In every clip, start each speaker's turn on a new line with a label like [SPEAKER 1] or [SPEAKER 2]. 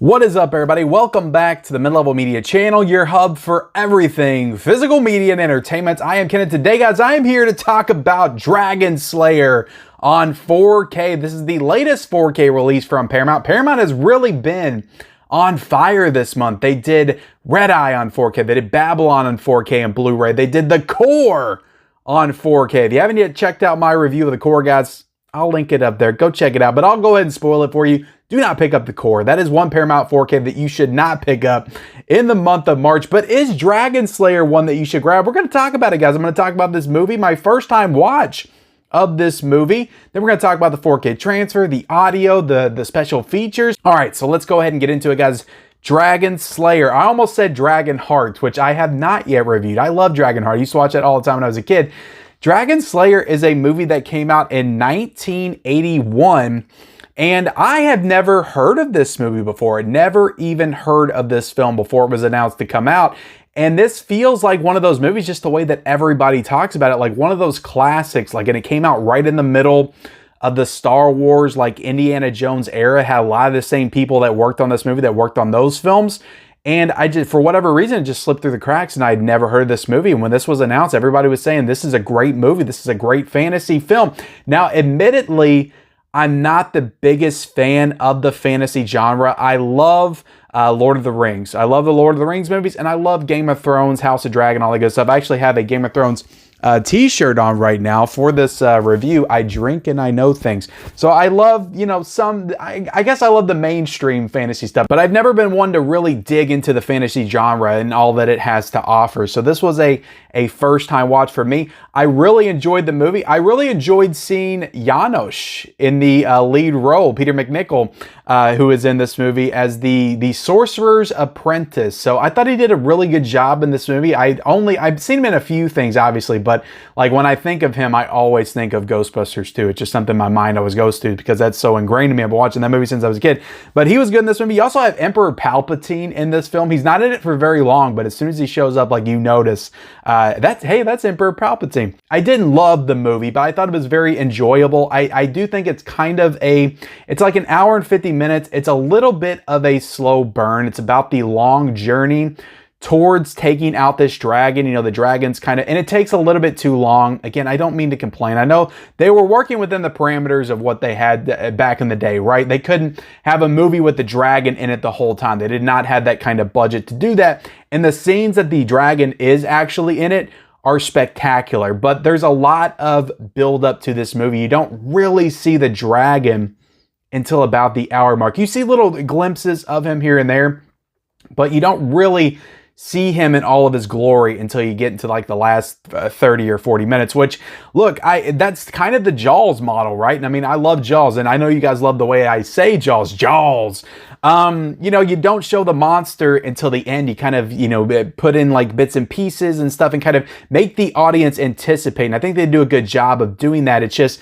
[SPEAKER 1] What is up, everybody? Welcome back to the Mid-Level Media channel, your hub for everything physical media and entertainment. I am Kenneth. Today, guys, I am here to talk about DRAGONSLAYER on 4K. This is the latest 4K release from Paramount. Paramount has really been on fire this month. They did Red Eye on 4K. They did Babylon on 4K and Blu-ray. They did The Core on 4K. If you haven't yet checked out my review of The Core, guys, I'll link it up there. Go check it out, but I'll go ahead and spoil it for you. Do not pick up The Core. That is one Paramount 4K that you should not pick up in the month of March. But is DRAGONSLAYER one that you should grab? We're going to talk about it, guys. I'm going to talk about this movie, my first time watch of this movie. Then we're going to talk about the 4K transfer, the audio, the special features. All right, so let's go ahead and get into it, guys. DRAGONSLAYER. I almost said Dragonheart, which I have not yet reviewed. I love Dragonheart. I used to watch that all the time when I was a kid. DRAGONSLAYER is a movie that came out in 1981. And I have never heard of this movie before. I'd never even heard of this film before it was announced to come out. And this feels like one of those movies, just the way that everybody talks about it, like one of those classics. Like, and it came out right in the middle of the Star Wars, like Indiana Jones era. It had a lot of the same people that worked on this movie that worked on those films. And I just, for whatever reason, it just slipped through the cracks, and I'd never heard of this movie. And when this was announced, everybody was saying, this is a great movie. This is a great fantasy film. Now, admittedly, I'm not the biggest fan of the fantasy genre. I love Lord of the Rings. I love the Lord of the Rings movies, and I love Game of Thrones, House of Dragon, all that good stuff. I actually have a Game of Thrones t-shirt on right now for this review. I drink and I know things. So I love, you know, I guess I love the mainstream fantasy stuff, but I've never been one to really dig into the fantasy genre and all that it has to offer. So this was a first time watch for me. I really enjoyed the movie. I really enjoyed seeing Janos in the lead role, Peter McNichol, who is in this movie as the sorcerer's apprentice. So I thought he did a really good job in this movie. I've seen him in a few things, obviously, but like when I think of him, I always think of Ghostbusters 2. It's just something my mind always goes to because that's so ingrained in me. I've been watching that movie since I was a kid. But he was good in this movie. You also have Emperor Palpatine in this film. He's not in it for very long, but as soon as he shows up, like, you notice that's Emperor Palpatine. I didn't love the movie, but I thought it was very enjoyable. I do think it's kind of it's like an hour and 50 minutes. It's a little bit of a slow burn. It's about the long journey towards taking out this dragon. You know, the dragon's and it takes a little bit too long. Again, I don't mean to complain. I know they were working within the parameters of what they had back in the day, right? They couldn't have a movie with the dragon in it the whole time. They did not have that kind of budget to do that. And the scenes that the dragon is actually in it are spectacular, but there's a lot of build up to this movie. You don't really see the dragon until about the hour mark. You see little glimpses of him here and there, but you don't really see him in all of his glory until you get into like the last 30 or 40 minutes, which, look, that's kind of the Jaws model, right? And I mean, I love Jaws, and I know you guys love the way I say Jaws. You know, you don't show the monster until the end. You kind of, you know, put in like bits and pieces and stuff and kind of make the audience anticipate. And I think they do a good job of doing that. It's just,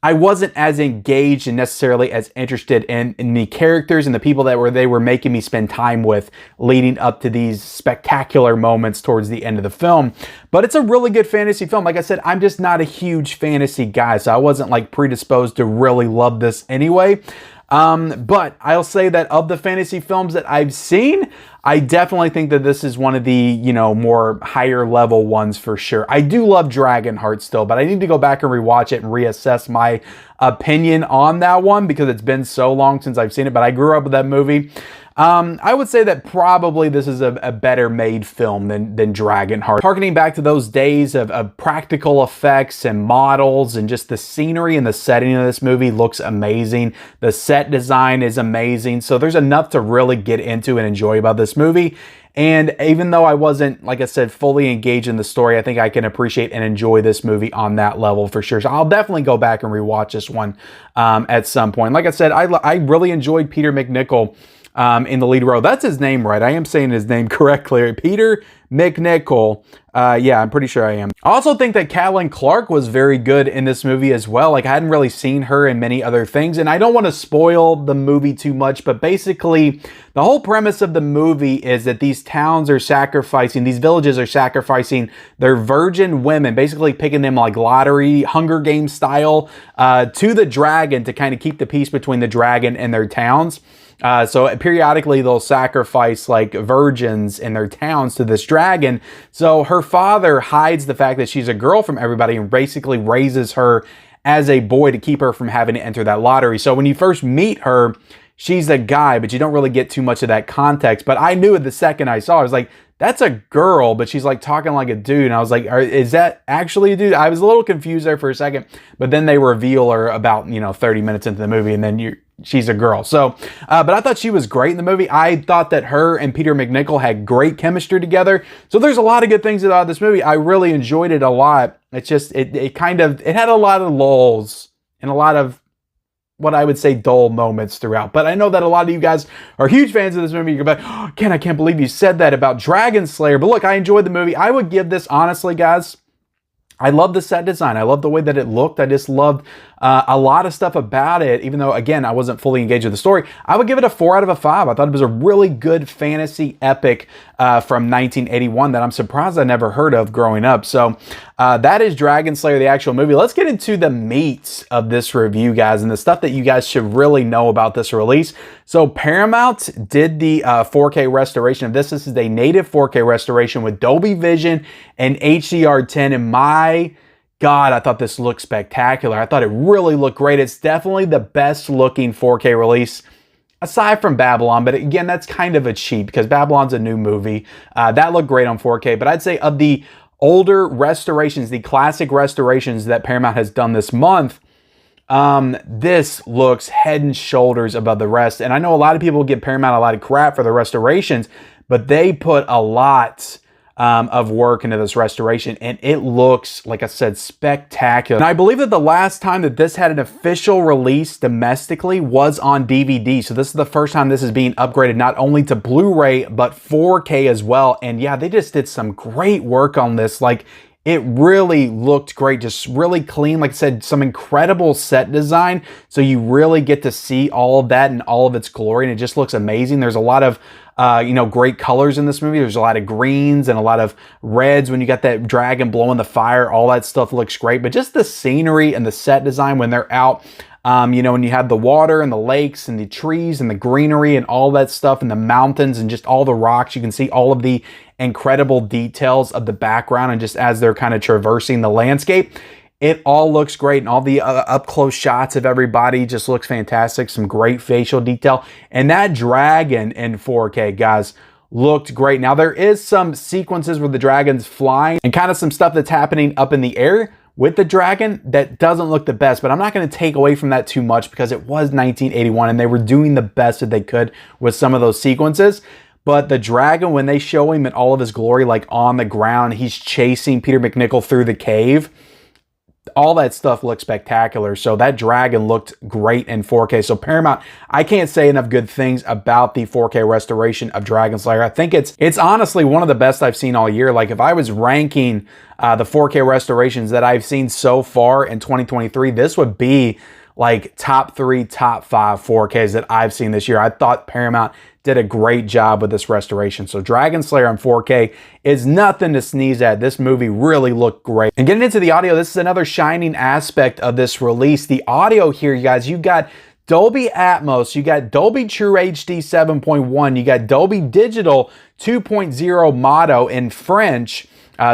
[SPEAKER 1] I wasn't as engaged and necessarily as interested in the characters and the people that they were making me spend time with leading up to these spectacular moments towards the end of the film. But it's a really good fantasy film. Like I said, I'm just not a huge fantasy guy, so I wasn't like predisposed to really love this anyway. But I'll say that of the fantasy films that I've seen, I definitely think that this is one of the, you know, more higher level ones for sure. I do love Dragonheart still, but I need to go back and rewatch it and reassess my opinion on that one because it's been so long since I've seen it, but I grew up with that movie. I would say that probably this is a better made film than Dragonheart. Harkening back to those days of practical effects and models, and just the scenery and the setting of this movie looks amazing. The set design is amazing. So there's enough to really get into and enjoy about this movie. And even though I wasn't, like I said, fully engaged in the story, I think I can appreciate and enjoy this movie on that level for sure. So I'll definitely go back and rewatch this one at some point. Like I said, I really enjoyed Peter McNichol in the lead role. That's his name, right? I am saying his name correctly. Peter McNichol. Yeah, I'm pretty sure I am. I also think that Catelyn Clark was very good in this movie as well. Like, I hadn't really seen her in many other things, and I don't want to spoil the movie too much, but basically the whole premise of the movie is that these towns are sacrificing, these villages are sacrificing their virgin women, basically picking them like lottery, Hunger Games style, to the dragon to kind of keep the peace between the dragon and their towns. So periodically they'll sacrifice like virgins in their towns to this dragon. So her father hides the fact that she's a girl from everybody and basically raises her as a boy to keep her from having to enter that lottery. So when you first meet her, she's a guy, but you don't really get too much of that context. But I knew it the second I saw her. I was like, that's a girl, but she's like talking like a dude. And I was like, is that actually a dude? I was a little confused there for a second, but then they reveal her about, 30 minutes into the movie, and then she's a girl. So, but I thought she was great in the movie. I thought that her and Peter McNichol had great chemistry together. So there's a lot of good things about this movie. I really enjoyed it a lot. It's just, it had a lot of lulls and a lot of what I would say dull moments throughout. But I know that a lot of you guys are huge fans of this movie. You're like, oh, Ken, I can't believe you said that about Dragon Slayer. But look, I enjoyed the movie. I would give this, honestly, guys, I love the set design. I love the way that it looked. I just loved a lot of stuff about it, even though, again, I wasn't fully engaged with the story. I would give it a 4 out of 5. I thought it was a really good fantasy epic from 1981 that I'm surprised I never heard of growing up. So that is Dragon Slayer, the actual movie. Let's get into the meat of this review, guys, and the stuff that you guys should really know about this release. So Paramount did the 4K restoration of this. This is a native 4K restoration with Dolby Vision and HDR10. And my God, I thought this looked spectacular. I thought it really looked great. It's definitely the best looking 4K release aside from Babylon. But again, that's kind of a cheat because Babylon's a new movie. That looked great on 4K. But I'd say of the older restorations, the classic restorations that Paramount has done this month, this looks head and shoulders above the rest. And I know a lot of people give Paramount a lot of crap for the restorations, but they put a lot of work into this restoration, and it looks, like I said, spectacular. And I believe that the last time that this had an official release domestically was on DVD. So this is the first time this is being upgraded not only to Blu-ray, but 4K as well. And yeah, they just did some great work on this. Like, it really looked great, just really clean. Like I said, some incredible set design. So you really get to see all of that in all of its glory, and it just looks amazing. There's a lot of great colors in this movie. There's a lot of greens and a lot of reds when you got that dragon blowing the fire. All that stuff looks great. But just the scenery and the set design when they're out, when you have the water and the lakes and the trees and the greenery and all that stuff and the mountains and just all the rocks, you can see all of the incredible details of the background and just as they're kind of traversing the landscape. It all looks great, and all the up-close shots of everybody just looks fantastic. Some great facial detail. And that dragon in 4K, guys, looked great. Now, there is some sequences where the dragon's flying and kind of some stuff that's happening up in the air with the dragon that doesn't look the best, but I'm not going to take away from that too much because it was 1981, and they were doing the best that they could with some of those sequences. But the dragon, when they show him in all of his glory, like on the ground, he's chasing Peter McNichol through the cave. All that stuff looks spectacular. So that dragon looked great in 4K. So Paramount, I can't say enough good things about the 4K restoration of Dragon Slayer. I think it's honestly one of the best I've seen all year. Like, if I was ranking the 4K restorations that I've seen so far in 2023, this would be like top 3, top 5 4Ks that I've seen this year. I thought Paramount did a great job with this restoration. So Dragon Slayer on 4K is nothing to sneeze at. This movie really looked great. And getting into the audio, this is another shining aspect of this release. The audio here, you guys, you got Dolby Atmos, you got Dolby True HD 7.1, you got Dolby Digital 2.0 Mono in French.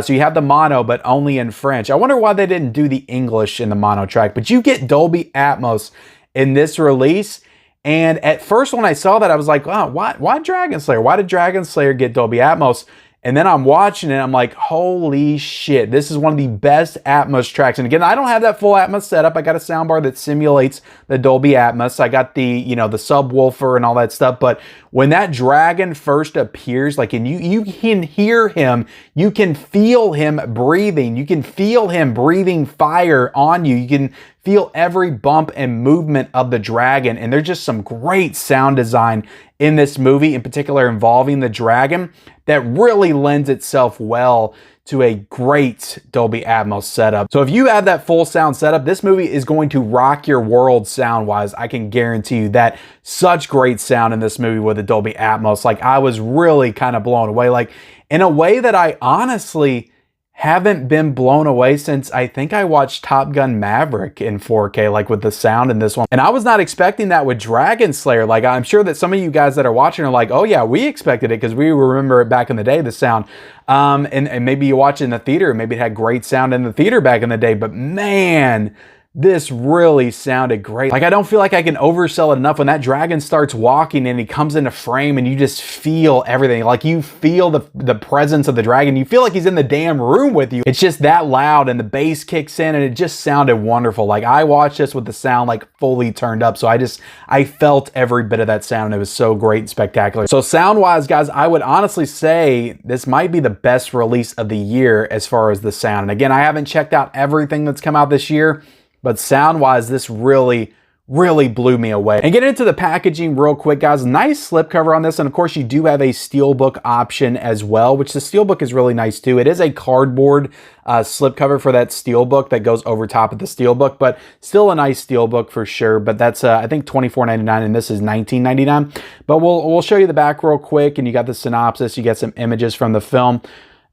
[SPEAKER 1] So you have the mono, but only in French. I wonder why they didn't do the English in the mono track, but you get Dolby Atmos in this release. And at first when I saw that, I was like, oh, why Dragon Slayer? Why did Dragon Slayer get Dolby Atmos? And then I'm watching it, I'm like, holy shit, this is one of the best Atmos tracks. And again, I don't have that full Atmos setup. I got a soundbar that simulates the Dolby Atmos. I got the, the subwoofer and all that stuff. But when that dragon first appears, like, and you can hear him, you can feel him breathing. You can feel him breathing fire on you. You can feel every bump and movement of the dragon. And there's just some great sound design in this movie, in particular involving the dragon, that really lends itself well to a great Dolby Atmos setup. So if you have that full sound setup, this movie is going to rock your world sound-wise. I can guarantee you that. Such great sound in this movie with the Dolby Atmos. Like, I was really kind of blown away, like, in a way that I honestly haven't been blown away since I think I watched Top Gun Maverick in 4K, like with the sound in this one. And I was not expecting that with Dragon Slayer. Like, I'm sure that some of you guys that are watching are like, oh yeah, we expected it because we remember it back in the day, the sound. And maybe you watch it in the theater, maybe it had great sound in the theater back in the day, but man, this really sounded great. Like, I don't feel like I can oversell it enough when that dragon starts walking and he comes into frame and you just feel everything. Like, you feel the presence of the dragon. You feel like he's in the damn room with you. It's just that loud and the bass kicks in and it just sounded wonderful. Like, I watched this with the sound like fully turned up. So I felt every bit of that sound. It was so great and spectacular. So sound wise, guys, I would honestly say this might be the best release of the year as far as the sound. And again, I haven't checked out everything that's come out this year, but sound-wise, this really blew me away. And getting into the packaging real quick, guys, nice slipcover on this. And of course, you do have a Steelbook option as well, which the Steelbook is really nice too. It is a cardboard slipcover for that Steelbook that goes over top of the Steelbook, but still a nice Steelbook for sure. But that's, I think, $24.99 and this is $19.99. But we'll show you the back real quick, and you got the synopsis, you get some images from the film.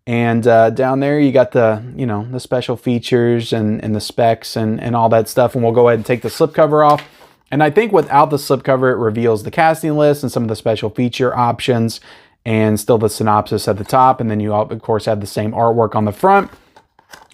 [SPEAKER 1] And down there, you got the, you know, the special features and the specs and all that stuff. And we'll go ahead and take the slipcover off. And I think without the slipcover, it reveals the casting list and some of the special feature options and still the synopsis at the top. And then you, of course, have the same artwork on the front.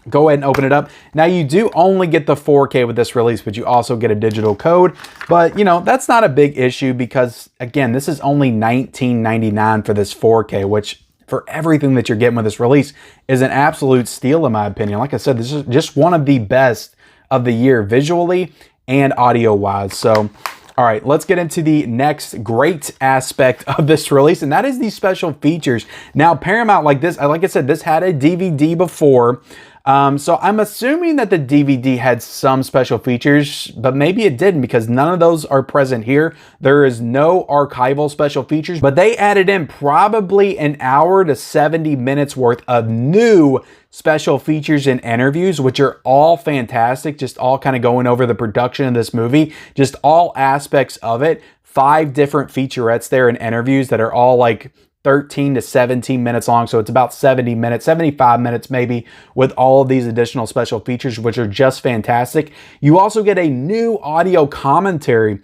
[SPEAKER 1] Go ahead and open it up. Now, you do only get the 4K with this release, but you also get a digital code. But, you know, that's not a big issue because, again, this is only $19.99 for this 4K, which, for everything that you're getting with this release, is an absolute steal in my opinion. Like I said, this is just one of the best of the year visually and audio wise. So, all right, let's get into the next great aspect of this release, and that is these special features. Now, Paramount, like I said, this had a DVD before. So I'm assuming that the DVD had some special features, but maybe it didn't because none of those are present here. There is no archival special features, but they added in probably an hour to 70 minutes worth of new special features and interviews, which are all fantastic, just all kind of going over the production of this movie, just all aspects of it. 5 different featurettes there and interviews that are all like 13 to 17 minutes long. So it's about 70 minutes, 75 minutes maybe, with all of these additional special features, which are just fantastic. You also get a new audio commentary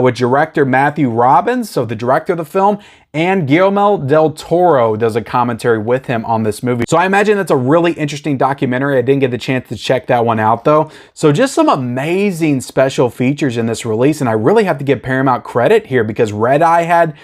[SPEAKER 1] with director Matthew Robbins, so the director of the film, and Guillermo del Toro does a commentary with him on this movie. So I imagine that's a really interesting documentary. I didn't get the chance to check that one out though. So just some amazing special features in this release, and I really have to give Paramount credit here because Red Eye had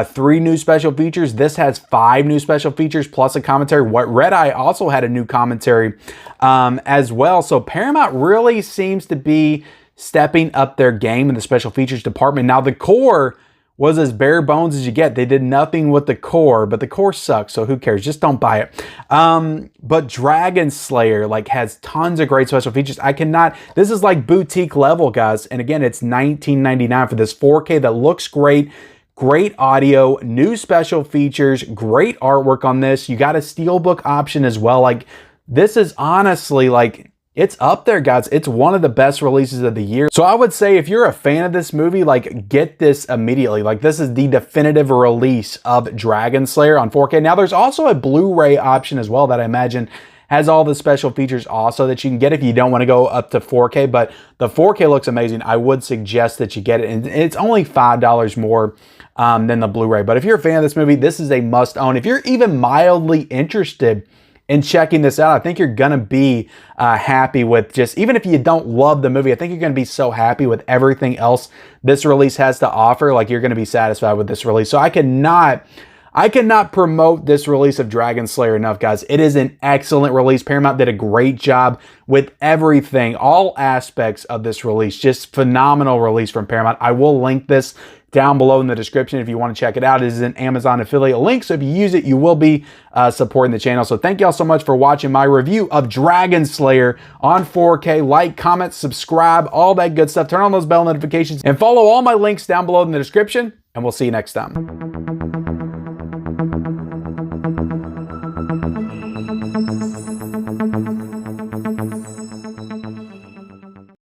[SPEAKER 1] 3 new special features. This has 5 new special features plus a commentary. What Red Eye also had a new commentary as well. So Paramount really seems to be stepping up their game in the special features department. Now, the core was as bare bones as you get. They did nothing with the core, but the core sucks, so who cares? Just don't buy it. But Dragon Slayer like has tons of great special features. This is like boutique level, guys. And again, it's $19.99 for this 4K that looks great. Great audio, new special features, great artwork on this. You got a Steelbook option as well. Like, this is honestly like, it's up there, guys. It's one of the best releases of the year. So I would say if you're a fan of this movie, like, get this immediately. Like, this is the definitive release of Dragon Slayer on 4K. Now, there's also a Blu-ray option as well that I imagine has all the special features also that you can get if you don't want to go up to 4K. But the 4K looks amazing. I would suggest that you get it. And it's only $5 more than the Blu-ray. But if you're a fan of this movie, this is a must-own. If you're even mildly interested in checking this out, I think you're gonna be happy with just, even if you don't love the movie, I think you're gonna be so happy with everything else this release has to offer. Like, you're gonna be satisfied with this release. So I cannot promote this release of Dragon Slayer enough, guys. It is an excellent release. Paramount did a great job with everything, all aspects of this release. Just phenomenal release from Paramount. I will link this down below in the description if you want to check it out. It is an Amazon affiliate link, so if you use it, you will be supporting the channel. So thank you all so much for watching my review of Dragon Slayer on 4K. Like, comment, subscribe, all that good stuff. Turn on those bell notifications and follow all my links down below in the description, and we'll see you next time.